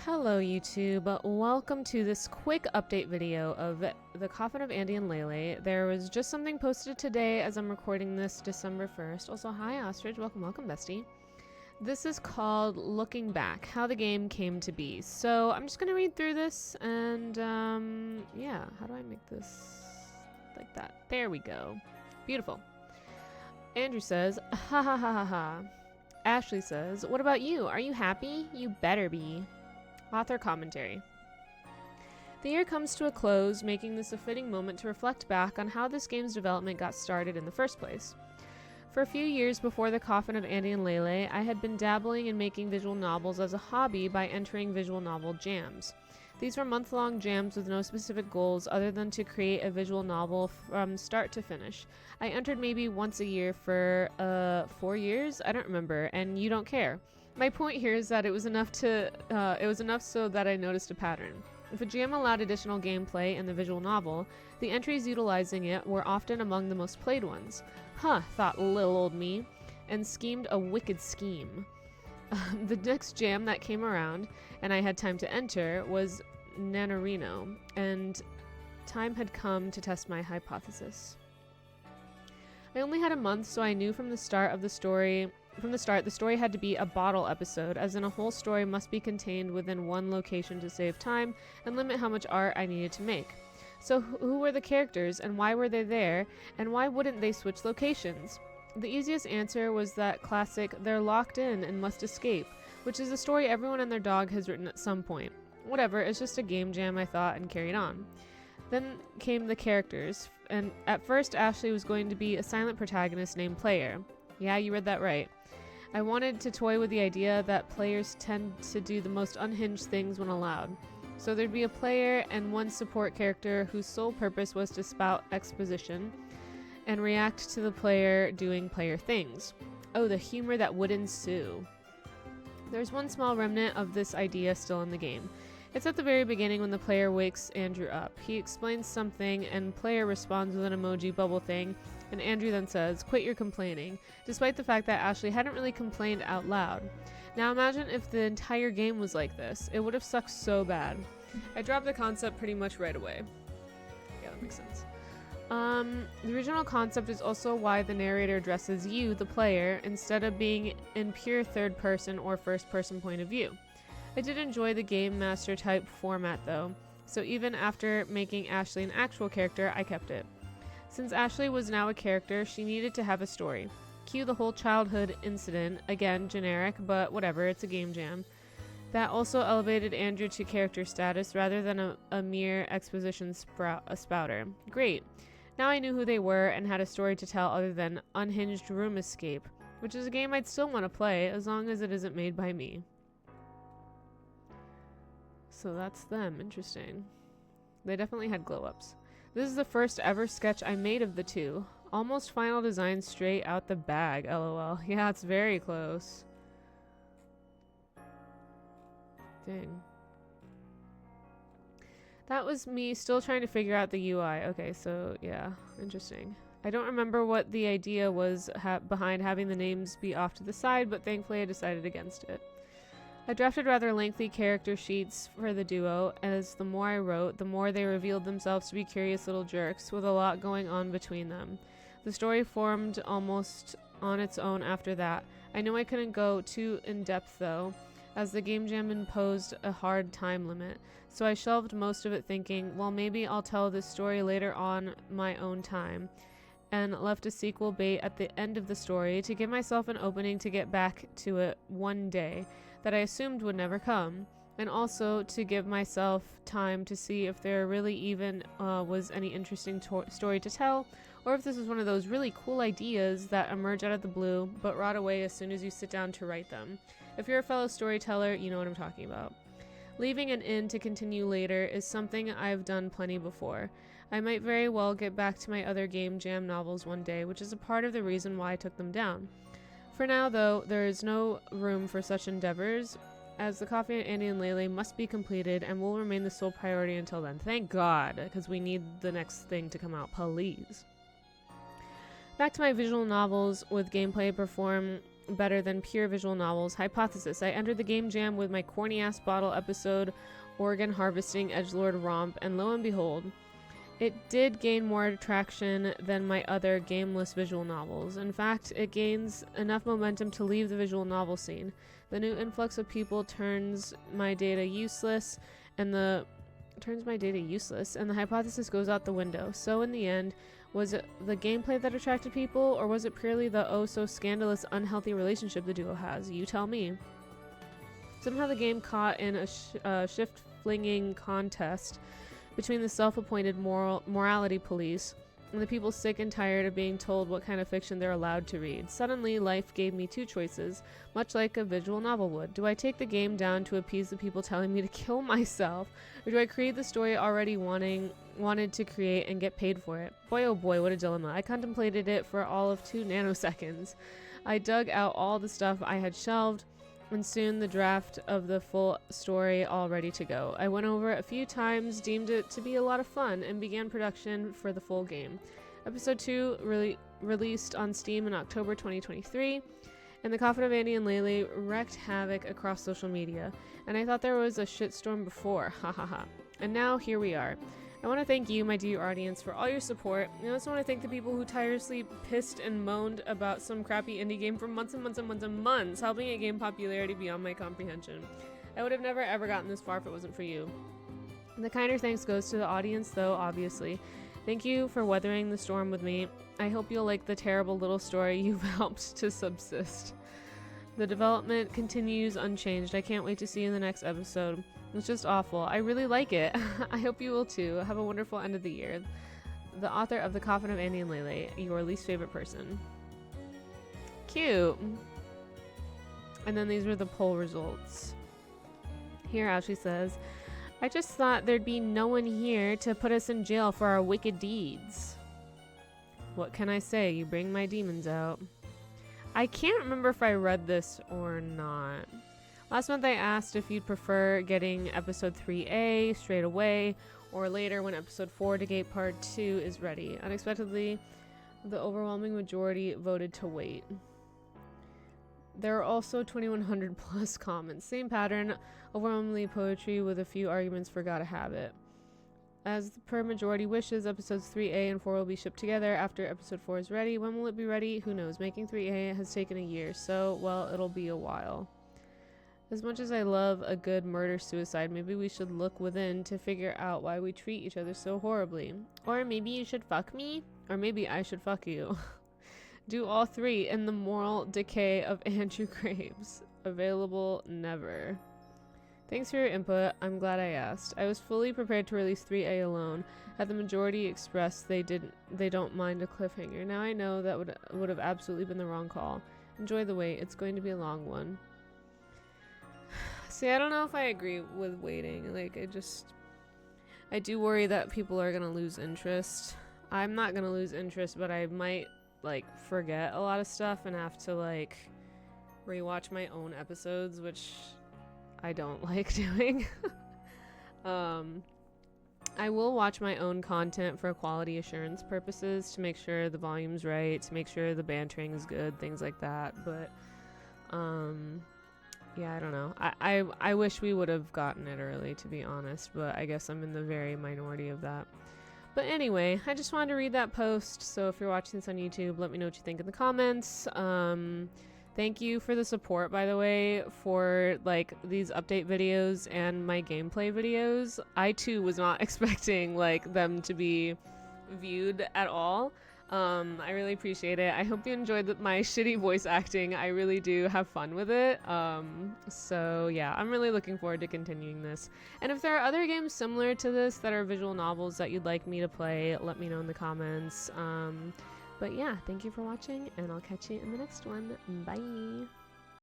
Hello YouTube, welcome to this quick update video of the Coffin of Andy and LeyLey. There was just something posted today as I'm recording this December 1st. Also, hi Ostrich, welcome bestie. This is called Looking Back, How the Game Came to Be. So I'm just going to read through this and yeah, how do I make this like that? There we go. Beautiful. Andrew says, ha ha ha ha ha. Ashley says, what about you? Are you happy? You better be. Author commentary. The year comes to a close, making this a fitting moment to reflect back on how this game's development got started in the first place. For a few years before the Coffin of Andy and LeyLey, I had been dabbling in making visual novels as a hobby by entering visual novel jams. These were month-long jams with no specific goals other than to create a visual novel from start to finish. I entered maybe once a year for 4 years? I don't remember, and you don't care. My point here is that it was enough so that I noticed a pattern. If a jam allowed additional gameplay in the visual novel, the entries utilizing it were often among the most played ones. Huh, thought lil old me, and schemed a wicked scheme. The next jam that came around, and I had time to enter, was Nanarino, and time had come to test my hypothesis. I only had a month, so I knew from the start, the story had to be a bottle episode, as in a whole story must be contained within one location to save time and limit how much art I needed to make. So who were the characters, and why were they there, and why wouldn't they switch locations? The easiest answer was that classic, they're locked in and must escape, which is a story everyone and their dog has written at some point. Whatever, it's just a game jam, I thought, and carried on. Then came the characters, and at first Ashley was going to be a silent protagonist named Player. Yeah, you read that right. I wanted to toy with the idea that players tend to do the most unhinged things when allowed. So there'd be a player and one support character whose sole purpose was to spout exposition and react to the player doing player things. Oh, the humor that would ensue. There's one small remnant of this idea still in the game. It's at the very beginning when the player wakes Andrew up. He explains something and player responds with an emoji bubble thing, and Andrew then says, quit your complaining, despite the fact that Ashley hadn't really complained out loud. Now imagine if the entire game was like this. It would have sucked so bad. I dropped the concept pretty much right away. Yeah, that makes sense. The original concept is also why the narrator addresses you, the player, instead of being in pure third person or first person point of view. I did enjoy the game master type format though, so even after making Ashley an actual character, I kept it. Since Ashley was now a character, she needed to have a story. Cue the whole childhood incident, again generic, but whatever, it's a game jam. That also elevated Andrew to character status rather than a mere exposition spouter. Great. Now I knew who they were and had a story to tell other than unhinged room escape, which is a game I'd still want to play as long as it isn't made by me. So that's them. Interesting. They definitely had glow-ups. This is the first ever sketch I made of the two. Almost final design straight out the bag, lol. Yeah, it's very close. Dang. That was me still trying to figure out the UI. Okay, so yeah, interesting. I don't remember what the idea was behind having the names be off to the side, but thankfully I decided against it. I drafted rather lengthy character sheets for the duo, as the more I wrote, the more they revealed themselves to be curious little jerks, with a lot going on between them. The story formed almost on its own after that. I knew I couldn't go too in-depth though, as the game jam imposed a hard time limit, so I shelved most of it thinking, well maybe I'll tell this story later on my own time, and left a sequel bait at the end of the story to give myself an opening to get back to it one day, that I assumed would never come, and also to give myself time to see if there really even was any interesting story to tell, or if this was one of those really cool ideas that emerge out of the blue but rot away as soon as you sit down to write them. If you're a fellow storyteller, you know what I'm talking about. Leaving an in to continue later is something I've done plenty before. I might very well get back to my other game jam novels one day, which is a part of the reason why I took them down. For now, though, there is no room for such endeavors, as the Coffin of Andy and LeyLey must be completed and will remain the sole priority until then. Thank God, because we need the next thing to come out, please. Back to my visual novels with gameplay perform better than pure visual novels. Hypothesis. I entered the game jam with my corny ass bottle episode Oregon Harvesting Edgelord Romp, and lo and behold, it did gain more traction than my other gameless visual novels. In fact, it gains enough momentum to leave the visual novel scene. The new influx of people turns my data useless, and the hypothesis goes out the window. So in the end, was it the gameplay that attracted people, or was it purely the oh so scandalous unhealthy relationship the duo has? You tell me. Somehow the game caught in a shift-flinging contest between the self-appointed morality police and the people sick and tired of being told what kind of fiction they're allowed to read. Suddenly, life gave me two choices, much like a visual novel would. Do I take the game down to appease the people telling me to kill myself, or do I create the story I already wanted to create and get paid for it? Boy, oh boy, what a dilemma. I contemplated it for all of 2 nanoseconds. I dug out all the stuff I had shelved, and soon the draft of the full story all ready to go. I went over it a few times, deemed it to be a lot of fun, and began production for the full game. Episode 2 released on Steam in October 2023, and the Coffin of Andy and LeyLey wreaked havoc across social media, and I thought there was a shitstorm before, hahaha. And now here we are. I want to thank you, my dear audience, for all your support. I also want to thank the people who tirelessly pissed and moaned about some crappy indie game for months and months and months and months, helping it gain popularity beyond my comprehension. I would have never ever gotten this far if it wasn't for you. The kinder thanks goes to the audience, though, obviously. Thank you for weathering the storm with me. I hope you'll like the terrible little story you've helped to subsist. The development continues unchanged. I can't wait to see you in the next episode. It's just awful. I really like it. I hope you will too. Have a wonderful end of the year. The author of The Coffin of Andy and LeyLey, your least favorite person. Cute. And then these were the poll results. Here Ashley says, I just thought there'd be no one here to put us in jail for our wicked deeds. What can I say? You bring my demons out. I can't remember if I read this or not. Last month I asked if you'd prefer getting episode 3A straight away or later when episode 4 to Gate Part 2 is ready. Unexpectedly, the overwhelming majority voted to wait. There are also 2,100 plus comments. Same pattern, overwhelmingly poetry with a few arguments for gotta have it. As per majority wishes, episodes 3A and 4 will be shipped together after episode 4 is ready. When will it be ready? Who knows? Making 3A has taken a year, so, well, it'll be a while. As much as I love a good murder-suicide, maybe we should look within to figure out why we treat each other so horribly. Or maybe you should fuck me? Or maybe I should fuck you. Do all 3 in The Moral Decay of Andrew Graves. Available never. Thanks for your input. I'm glad I asked. I was fully prepared to release 3A alone. Had the majority expressed they don't mind a cliffhanger. Now I know that would have absolutely been the wrong call. Enjoy the wait. It's going to be a long one. See, I don't know if I agree with waiting. Like, I do worry that people are gonna lose interest. I'm not gonna lose interest, but I might, like, forget a lot of stuff and have to, like, rewatch my own episodes, which I don't like doing. I will watch my own content for quality assurance purposes to make sure the volume's right, to make sure the bantering is good, things like that, but, yeah, I don't know. I wish we would have gotten it early, to be honest, but I guess I'm in the very minority of that. But anyway, I just wanted to read that post, so if you're watching this on YouTube, let me know what you think in the comments. Thank you for the support, by the way, for, like, these update videos and my gameplay videos. I, too, was not expecting, like, them to be viewed at all. I really appreciate it. I hope you enjoyed my shitty voice acting. I really do have fun with it. So yeah, I'm really looking forward to continuing this. And if there are other games similar to this that are visual novels that you'd like me to play, let me know in the comments. But yeah, thank you for watching, and I'll catch you in the next one. Bye!